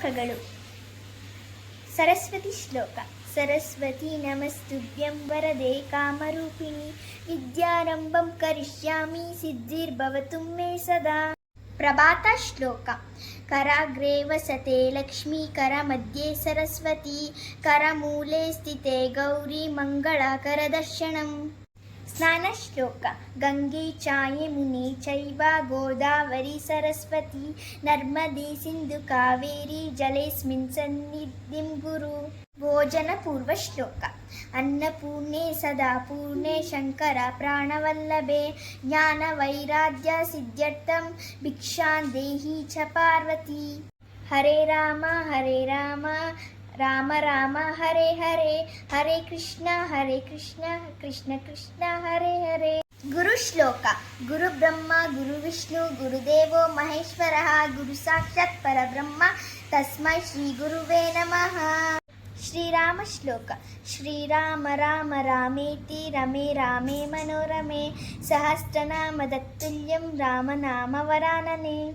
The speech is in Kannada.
ಶ್ಲೋಕಗಳು. ಸರಸ್ವತಿ ಶ್ಲೋಕ. ಸರಸ್ವತಿ ನಮಸ್ತುಭ್ಯಂ ವರದೆ ಕಾಮರೂಪಿಣಿ ವಿದ್ಯಾರಂಭಂ ಕರಿಷ್ಯಾಮಿ ಸಿದ್ಧಿರ್ಭವತು ಮೇ ಸದಾ. ಪ್ರಭಾತ ಶ್ಲೋಕ. ಕರಾಗ್ರೆ ವಸತೆ ಲಕ್ಷ್ಮೀ ಕರಮಧ್ಯೆ ಸರಸ್ವತಿ ಕರಮೂಲೆ ಸ್ಥಿತೆ ಗೌರಿ ಮಂಗಳಕರದರ್ಶನಂ. ಸ್ನಾನ ಶ್ಲೋಕ. ಗಂಗೆ ಚ ಯಮುನೆ ಚೈವ ಗೋದಾವರಿ ಸರಸ್ವತಿ ನರ್ಮದೆ ಸಿಂಧು ಕಾವೇರಿ ಜಲೇಸ್ಮಿನ್ ಸನ್ನಿಧಿಂ ಗುರು. ಭೋಜನ ಪೂರ್ವ ಶ್ಲೋಕ. ಅನ್ನಪೂರ್ಣೆ ಸದಾ ಪೂರ್ಣೆ ಶಂಕರ ಪ್ರಾಣವಲ್ಲಭೆ ಜ್ಞಾನ ವೈರಾಗ್ಯ ಸಿದ್ಧ್ಯರ್ಥಂ ಭಿಕ್ಷಾಂ ದೇಹಿ ಚ ಪಾರ್ವತಿ. ಹರೇ ರಾಮ ರಾಮ ರಾಮ ಹರೇ ಹರೇ ಹರೇ ಕೃಷ್ಣ ಕೃಷ್ಣ ಕೃಷ್ಣ ಹರೇ ಹರೇ. ಗುರು ಶ್ಲೋಕ. ಗುರು ಬ್ರಹ್ಮ ಗುರು ವಿಷ್ಣು ಗುರುದೇವೋ ಮಹೇಶ್ವರ ಗುರು ಸಾಕ್ಷಾತ್ ಪರಬ್ರಹ್ಮ ತಸ್ಮೈ ಶ್ರೀ ಗುರುವೇ ನಮಃ. ಶ್ರೀರಾಮ ಶ್ಲೋಕ. ಶ್ರೀರಾಮ ರಾಮ ರಾಮೇತಿ ರಮೇ ರಾಮೇ ಮನೋರಮೆ ಸಹಸ್ರನಾಮ ತತ್ತುಲ್ಯಂ ರಾಮನಾಮ ವರಾನನೆ.